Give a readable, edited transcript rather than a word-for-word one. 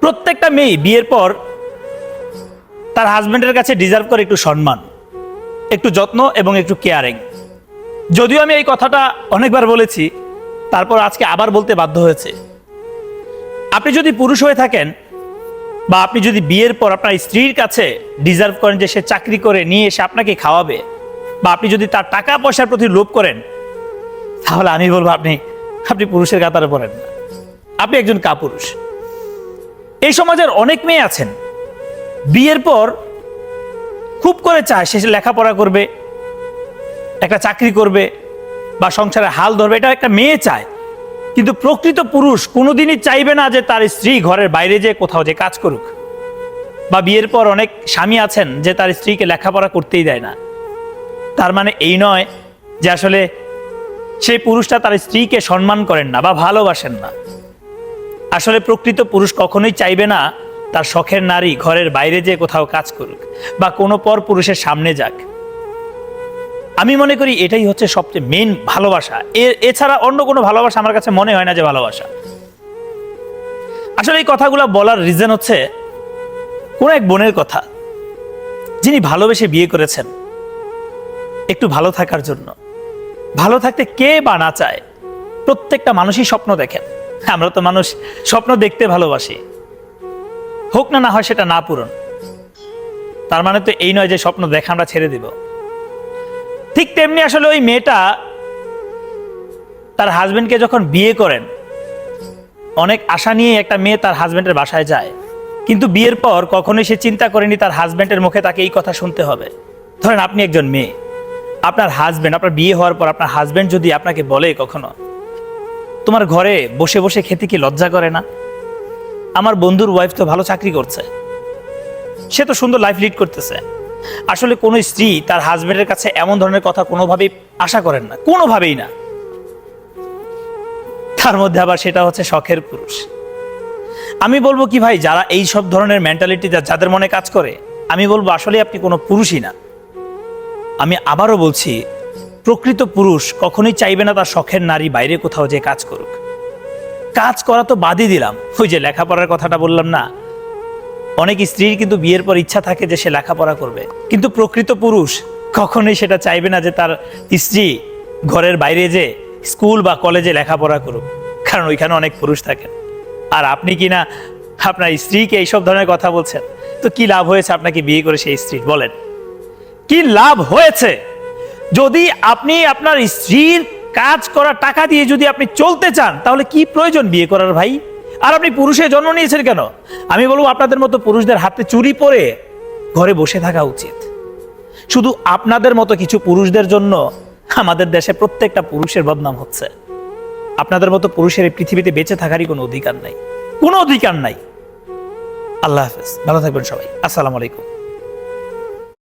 প্রত্যেকটা মেয়ে বিয়ের পর তার হাজবেন্ডের কাছে ডিজার্ভ করে একটু সম্মান, একটু যত্ন এবং একটু কেয়ারিং। যদিও আমি এই কথাটা অনেকবার বলেছি, তারপর আজকে আবার বলতে বাধ্য হয়েছে। আপনি যদি পুরুষ হয়ে থাকেন বা আপনি যদি বিয়ের পর আপনার স্ত্রীর কাছে ডিজার্ভ করেন যে সে চাকরি করে নিয়ে এসে আপনাকে খাওয়াবে, বা আপনি যদি তার টাকা পয়সার প্রতি লোভ করেন, তাহলে আমি বলবো আপনি পুরুষের কাতারে পড়েন না, আপনি একজন কাপুরুষ। এই সমাজের অনেক মেয়ে আছেন বিয়ের পর খুব করে চায় সে লেখাপড়া করবে, একটা চাকরি করবে বা সংসারে হাল ধরবে, এটা একটা মেয়ে চায়। কিন্তু প্রকৃত পুরুষ কোনোদিনই চাইবে না যে তার স্ত্রী ঘরের বাইরে যেয়ে কোথাও যে কাজ করুক। বা বিয়ের পর অনেক স্বামী আছেন যে তার স্ত্রীকে লেখাপড়া করতেই দেয় না। তার মানে এই নয় যে আসলে সেই পুরুষটা তার স্ত্রীকে সম্মান করেন না বা ভালোবাসেন না। আসলে প্রকৃত পুরুষ কখনোই চাইবে না তার শখের নারী ঘরের বাইরে যেয়ে কোথাও কাজ করুক বা কোনো পর পুরুষের সামনে যাক। আমি মনে করি এটাই হচ্ছে সবচেয়ে মেইন ভালোবাসা। এছাড়া অন্য কোনো ভালোবাসা আমার কাছে মনে হয় না যে ভালোবাসা। আসলে এই কথাগুলো বলার রিজন হচ্ছে কোন এক বোনের কথা, যিনি ভালোবেসে বিয়ে করেছেন একটু ভালো থাকার জন্য। ভালো থাকতে কে বা না চায়? প্রত্যেকটা মানুষই স্বপ্ন দেখেন। আমরা তো মানুষ স্বপ্ন দেখতে ভালোবাসি, হোক না না হয় সেটা না পূরণ। তার মানে তো এই নয় যে স্বপ্ন দেখা আমরা ছেড়ে দিব। ঠিক তেমনি আসলে ওই মেয়েটা তার হাজবেন্ডকে যখন বিয়ে করেন, অনেক আশা নিয়ে একটা মেয়ে তার হাজবেন্ডের বাসায় যায়, কিন্তু বিয়ের পর কখনোই সে চিন্তা করেনি তার হাজবেন্ডের মুখে তাকে এই কথা শুনতে হবে। ধরেন আপনি একজন মেয়ে, আপনার হাজবেন্ড, আপনার বিয়ে হওয়ার পর আপনার হাজবেন্ড যদি আপনাকে বলে কখনো, তোমার ঘরে বসে বসে খেতে কি লজ্জা করে না? আমার বন্ধুর ওয়াইফ তো ভালো চাকরি করছে, সে তো সুন্দর লাইফ লিড করতেছে। আসলে কোনো স্ত্রী তার হাজবেন্ডের কাছে এমন ধরনের কথা কোনোভাবেই আশা করেন না, কোনোভাবেই না। তার মধ্যে আবার সেটা হচ্ছে শখের পুরুষ। আমি বলবো কি ভাই, যারা এই সব ধরনের মেন্টালিটি যাদের মনে কাজ করে, আমি বলবো আসলে আপনি কোনো পুরুষই না। আমি আবারও বলছি, প্রকৃত পুরুষ কখনোই চাইবে না তার শখের নারী বাইরে কোথাও যে কাজ করুক। কাজ করা তো বাদই দিলাম, ওই যে লেখাপড়ার কথাটা বললাম না, অনেক স্ত্রীর কিন্তু বিয়ের পর ইচ্ছা থাকে যে সে লেখাপড়া করবে, কিন্তু প্রকৃত পুরুষ কখনোই সেটা চাইবে না যে তার স্ত্রী ঘরের বাইরে যে স্কুল বা কলেজে লেখাপড়া করুক, কারণ ওইখানে অনেক পুরুষ থাকেন। আর আপনি কিনা আপনার স্ত্রীকে এইসব ধরনের কথা বলছেন, তো কি লাভ হয়েছে আপনাকে বিয়ে করে সেই স্ত্রী? বলেন কি লাভ হয়েছে? যদি আপনি আপনার স্ত্রীর কাজ করা টাকা দিয়ে যদি আপনি চলতে চান, তাহলে কি প্রয়োজন বিয়ে করার ভাই? আর আপনি পুরুষে জন্ম নিয়েছেন কেন? আমি বলবো আপনাদের মতো পুরুষদের হাতে চুরি পরে ঘরে বসে থাকা উচিত। শুধু আপনাদের মতো কিছু পুরুষদের জন্য আমাদের দেশে প্রত্যেকটা পুরুষের বদনাম হচ্ছে। আপনাদের মতো পুরুষের এই পৃথিবীতে বেঁচে থাকারই কোনো অধিকার নাই, কোনো অধিকার নাই। আল্লাহ হাফেজ, ভালো থাকবেন সবাই। আসসালামু আলাইকুম।